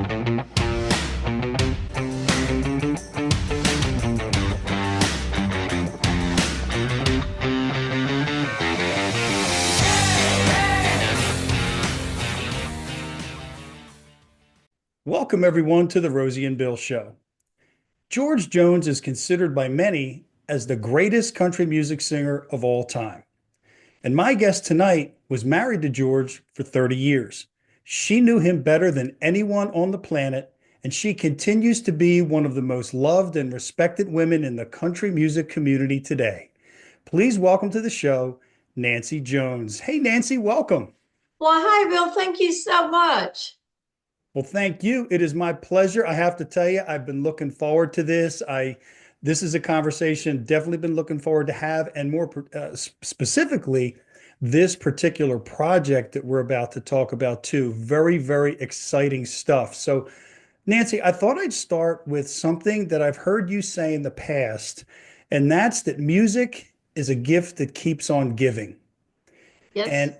Welcome, everyone, to the Rosie and Bill Show. George Jones is considered by many as the greatest country music singer of all time. And my guest tonight was married to George for 30 years. She knew him better than anyone on the planet, and she continues to be one of the most loved and respected women in the country music community today. Please welcome to the show, Nancy Jones. Hey, Nancy, welcome. Well, hi, Bill. Thank you so much. Well, thank you. It is my pleasure. I have to tell you, I've been looking forward to this. This is a conversation definitely been looking forward to have, and more specifically, this particular project that we're about to talk about too. Very, very exciting stuff. So, Nancy, I thought I'd start with something that I've heard you say in the past, and that's that music is a gift that keeps on giving. Yes. And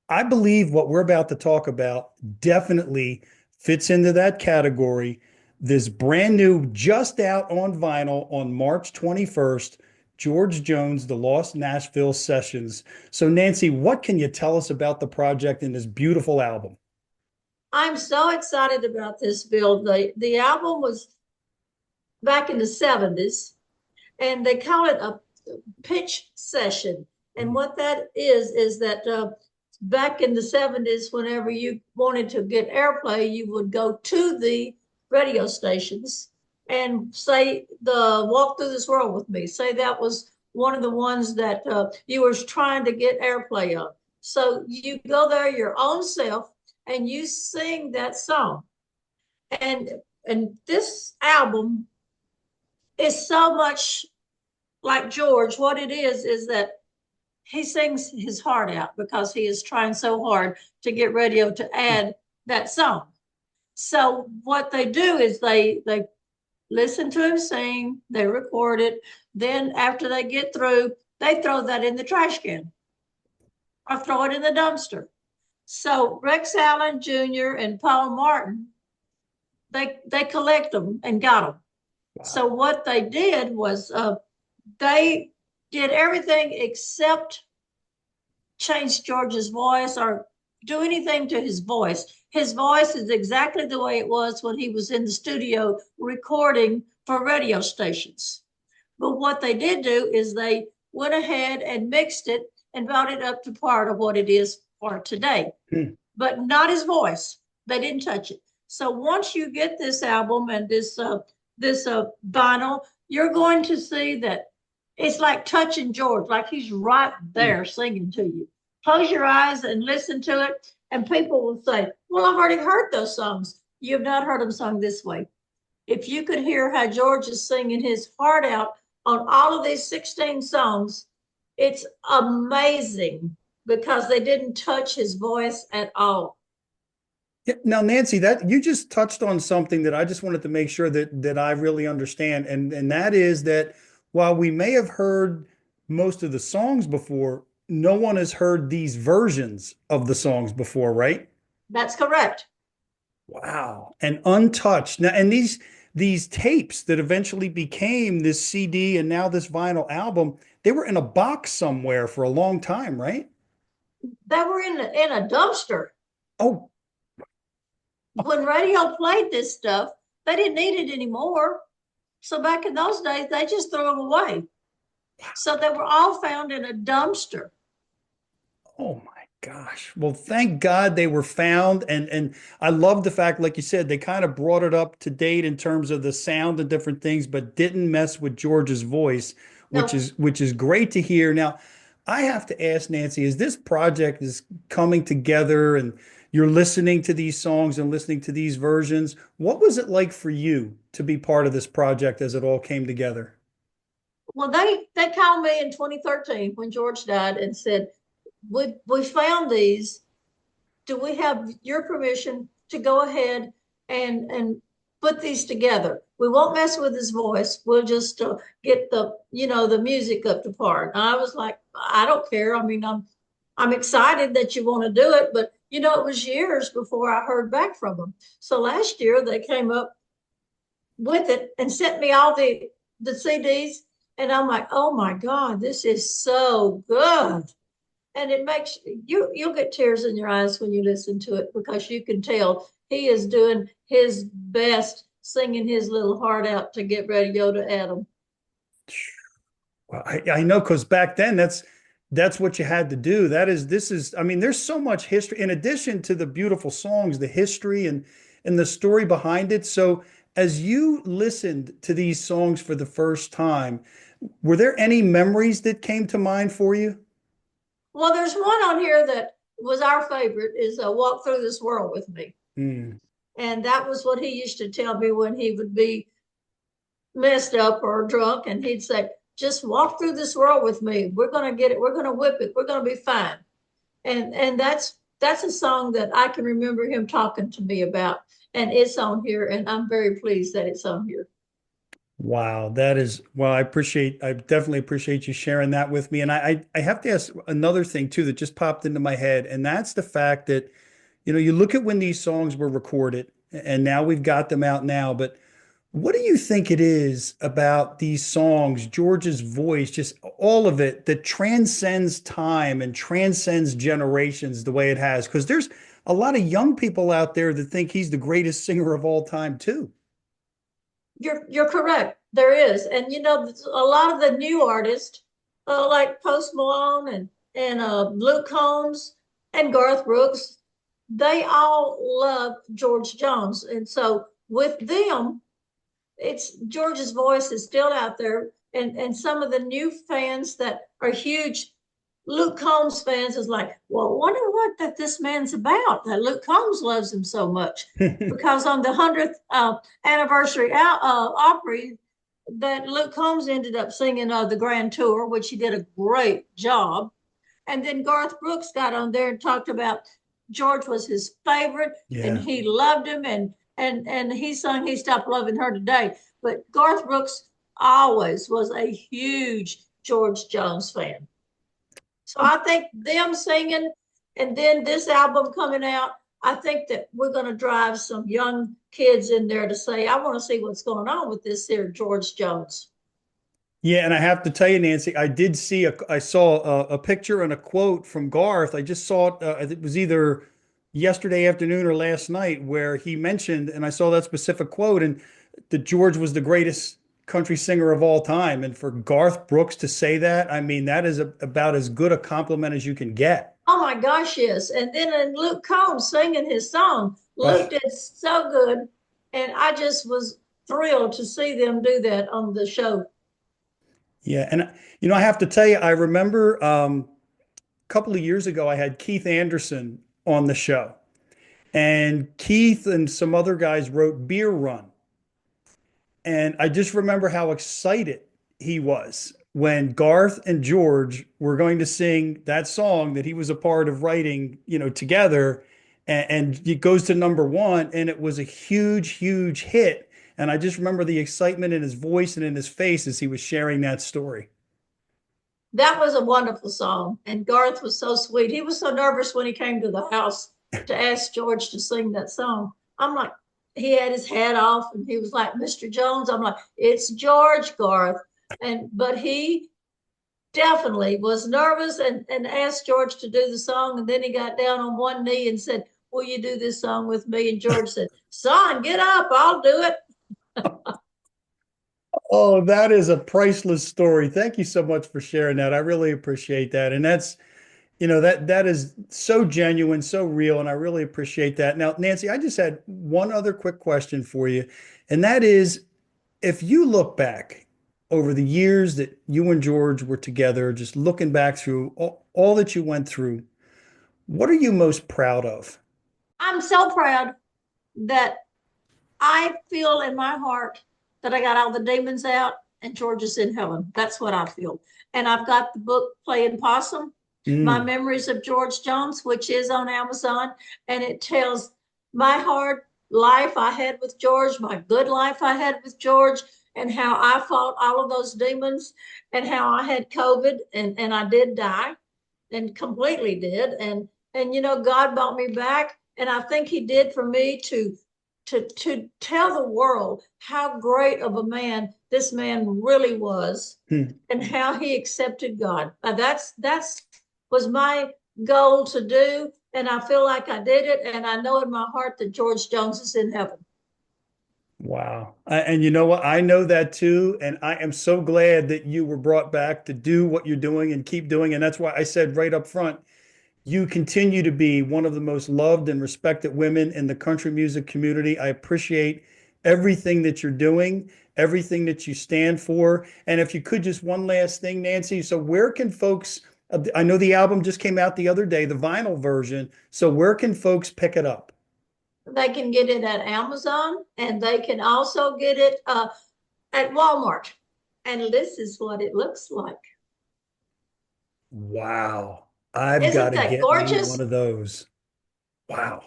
I believe what we're about to talk about definitely fits into that category. This brand new, just out on vinyl on March 21st, George Jones, The Lost Nashville Sessions. So, Nancy, what can you tell us about the project and this beautiful album? I'm so excited about this, Bill. The album was back in the 70s, and they call it a pitch session. And what that is that back in the 70s, whenever you wanted to get airplay, you would go to the radio stations and say the Walk Through This World with Me. Say that was one of the ones that you were trying to get airplay of. So you go there your own self and you sing that song. And this album is so much like George. What it is that he sings his heart out because he is trying so hard to get radio to add that song. So what they do is they listen to him sing, they record it. Then after they get through, they throw that in the trash can or throw it in the dumpster. So Rex Allen Jr. and Paul Martin, they collect them and got them. Wow. So what they did was they did everything except change George's voice or do anything to his voice. His voice is exactly the way it was when he was in the studio recording for radio stations. But what they did do is they went ahead and mixed it and brought it up to part of what it is for today. But not his voice. They didn't touch it. So once you get this album and this vinyl, you're going to see that it's like touching George, like he's right there singing to you. Close your eyes and listen to it, and people will say, well, I've already heard those songs. You've not heard them sung this way. If you could hear how George is singing his heart out on all of these 16 songs, it's amazing because they didn't touch his voice at all. Now, Nancy, that you just touched on something that I just wanted to make sure that I really understand, and that is that while we may have heard most of the songs before, no one has heard these versions of the songs before, right? That's correct. Wow. And untouched. Now, and these tapes that eventually became this CD and now this vinyl album, they were in a box somewhere for a long time, right? They were in a dumpster. Oh. When radio played this stuff, they didn't need it anymore. So back in those days, they just threw them away. So they were all found in a dumpster. Oh my gosh. Well, thank God they were found. And I love the fact, like you said, they kind of brought it up to date in terms of the sound and different things, but didn't mess with George's voice, which is great to hear. Now, I have to ask Nancy, as this project is coming together and you're listening to these songs and listening to these versions, what was it like for you to be part of this project as it all came together? Well, they called me in 2013 when George died and said, we found these. Do we have your permission to go ahead and put these together? We won't mess with his voice. We'll just get the music up to par. And I was like, I don't care. I mean, I'm excited that you want to do it, but it was years before I heard back from them. So last year they came up with it and sent me all the CDs, and I'm like, oh my God, this is so good. And it makes you'll get tears in your eyes when you listen to it, because you can tell he is doing his best, singing his little heart out to get radio to Adam. Well, I know, because back then that's what you had to do. This is, I mean, there's so much history in addition to the beautiful songs, the history and the story behind it. So as you listened to these songs for the first time, were there any memories that came to mind for you? Well, there's one on here that was our favorite, is Walk Through This World With Me. Mm. And that was what he used to tell me when he would be messed up or drunk, and he'd say, just walk through this world with me. We're going to get it. We're going to whip it. We're going to be fine. And that's a song that I can remember him talking to me about, and it's on here, and I'm very pleased that it's on here. Wow, that is, well, I definitely appreciate you sharing that with me. And I have to ask another thing too that just popped into my head, and that's the fact that, you look at when these songs were recorded, and now we've got them out now, but what do you think it is about these songs, George's voice, just all of it, that transcends time and transcends generations the way it has? Because there's a lot of young people out there that think he's the greatest singer of all time too. You're correct. There is, and a lot of the new artists, like Post Malone and Luke Combs and Garth Brooks, they all love George Jones, and so with them, it's George's voice is still out there, and some of the new fans that are huge Luke Combs fans is like, well, wonder what that this man's about, that Luke Combs loves him so much. Because on the 100th anniversary Opry, that Luke Combs ended up singing the Grand Tour, which he did a great job. And then Garth Brooks got on there and talked about George was his favorite, and Yeah. he loved him, and he sung "He Stopped Loving Her Today." But Garth Brooks always was a huge George Jones fan. So I think them singing and then this album coming out, I think that we're going to drive some young kids in there to say, I want to see what's going on with this here George Jones. Yeah, and I have to tell you, Nancy, I saw a picture and a quote from Garth. I just saw it. It was either yesterday afternoon or last night, where he mentioned, and I saw that specific quote, and that George was the greatest country singer of all time. And for Garth Brooks to say that, I mean, that is about as good a compliment as you can get. Oh my gosh, yes. And then in Luke Combs singing his song, Luke Oh, did so good. And I just was thrilled to see them do that on the show. yeah, and I have to tell you, I remember a couple of years ago, I had Keith Anderson on the show. And Keith and some other guys wrote Beer Run. And I just remember how excited he was when Garth and George were going to sing that song that he was a part of writing, together. And it goes to number one, and it was a huge, huge hit. And I just remember the excitement in his voice and in his face as he was sharing that story. That was a wonderful song. And Garth was so sweet. He was so nervous when he came to the house to ask George to sing that song. I'm like, he had his hat off and he was like, Mr. Jones. I'm like, it's George, Garth. But he definitely was nervous and asked George to do the song. And then he got down on one knee and said, will you do this song with me? And George said, son, get up, I'll do it. Oh, that is a priceless story. Thank you so much for sharing that. I really appreciate that. And that's, that is so genuine, so real, and I really appreciate that. Now, Nancy, I just had one other quick question for you, and that is, if you look back over the years that you and George were together, just looking back through all that you went through, what are you most proud of? I'm so proud that I feel in my heart that I got all the demons out and George is in heaven. That's what I feel. And I've got the book Playing Possum, My Mm. Memories of George Jones, which is on Amazon. And it tells my hard life I had with George, my good life I had with George, and how I fought all of those demons, and how I had COVID and I did die and completely did. And God brought me back, and I think He did for me to tell the world how great of a man this man really was, Hmm. and how he accepted God. That's was my goal to do, and I feel like I did it, and I know in my heart that George Jones is in heaven. Wow. And you know what? I know that too. And I am so glad that you were brought back to do what you're doing and keep doing. And that's why I said right up front, you continue to be one of the most loved and respected women in the country music community. I appreciate everything that you're doing, everything that you stand for. And if you could, just one last thing, Nancy. So, where can folks, I know the album just came out the other day, the vinyl version. So, where can folks pick it up? They can get it at Amazon, and they can also get it at Walmart. And this is what it looks like. Wow. I've got Isn't to that get me one gorgeous? of those. Wow.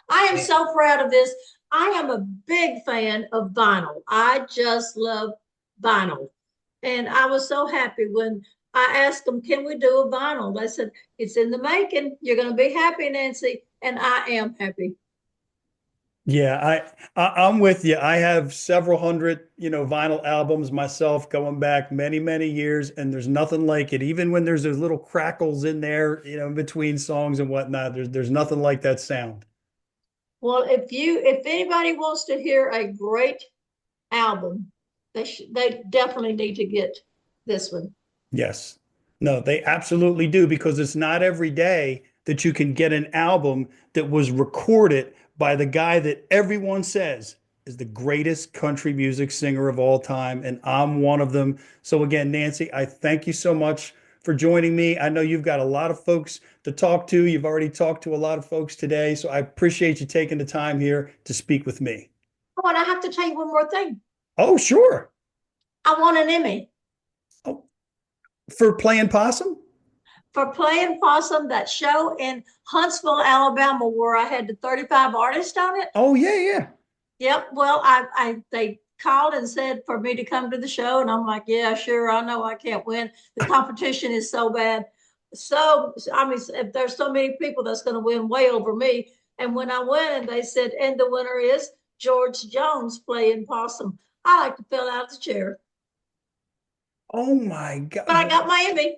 I am so proud of this. I am a big fan of vinyl. I just love vinyl. And I was so happy when I asked them, can we do a vinyl? They said, it's in the making. You're going to be happy, Nancy. And I am happy. Yeah, I'm with you. I have several hundred, vinyl albums myself going back many, many years, and there's nothing like it. Even when there's those little crackles in there, in between songs and whatnot, there's nothing like that sound. Well, if anybody wants to hear a great album, they definitely need to get this one. Yes. No, they absolutely do because it's not every day that you can get an album that was recorded by the guy that everyone says is the greatest country music singer of all time. And I'm one of them. So, again, Nancy, I thank you so much for joining me. I know you've got a lot of folks to talk to. You've already talked to a lot of folks today. So, I appreciate you taking the time here to speak with me. Oh, and I have to tell you one more thing. Oh, sure. I won an Emmy Oh, for playing possum? for playing possum, that show in Huntsville, Alabama, where I had the 35 artists on it. Oh, yeah, yeah. Yep. Well, I they called and said for me to come to the show, and I'm like, yeah, sure. I know I can't win. The competition is so bad. So I mean, if there's so many people that's going to win way over me. And when I went, they said, and the winner is George Jones playing possum. I like to fell out of the chair, Oh my but I God. got my Emmy.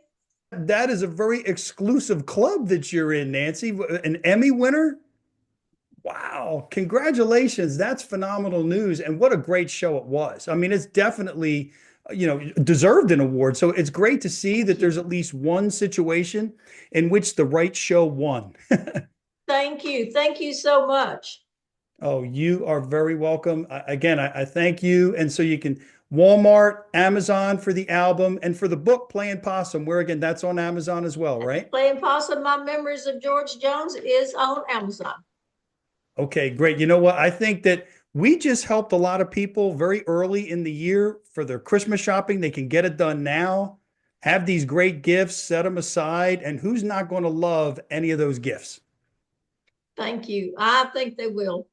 That is a very exclusive club that you're in, Nancy. An Emmy winner? Wow. Congratulations. That's phenomenal news. And what a great show it was. I mean, it's definitely, deserved an award. So it's great to see that there's at least one situation in which the right show won. Thank you. Thank you so much. Oh, you are very welcome. Again, I thank you. And so you can Walmart, Amazon for the album, and for the book, Playing Possum, where again, that's on Amazon as well, right? Playing Possum, My Memories of George Jones is on Amazon. Okay, great. You know what? I think that we just helped a lot of people very early in the year for their Christmas shopping. They can get it done now, have these great gifts, set them aside, and who's not going to love any of those gifts? Thank you. I think they will.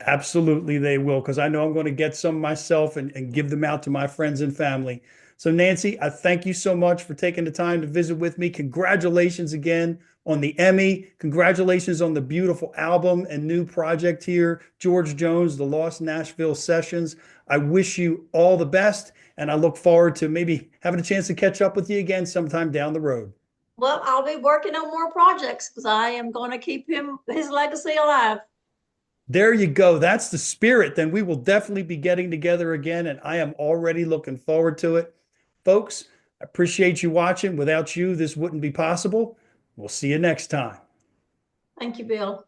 Absolutely, they will, because I know I'm going to get some myself and give them out to my friends and family. So, Nancy, I thank you so much for taking the time to visit with me. Congratulations again on the Emmy. Congratulations on the beautiful album and new project here, George Jones, the Lost Nashville Sessions. I wish you all the best, and I look forward to maybe having a chance to catch up with you again sometime down the road. Well, I'll be working on more projects because I am going to keep his legacy alive. There you go. That's the spirit. Then we will definitely be getting together again, and I am already looking forward to it. Folks, I appreciate you watching. Without you, this wouldn't be possible. We'll see you next time. Thank you, Bill.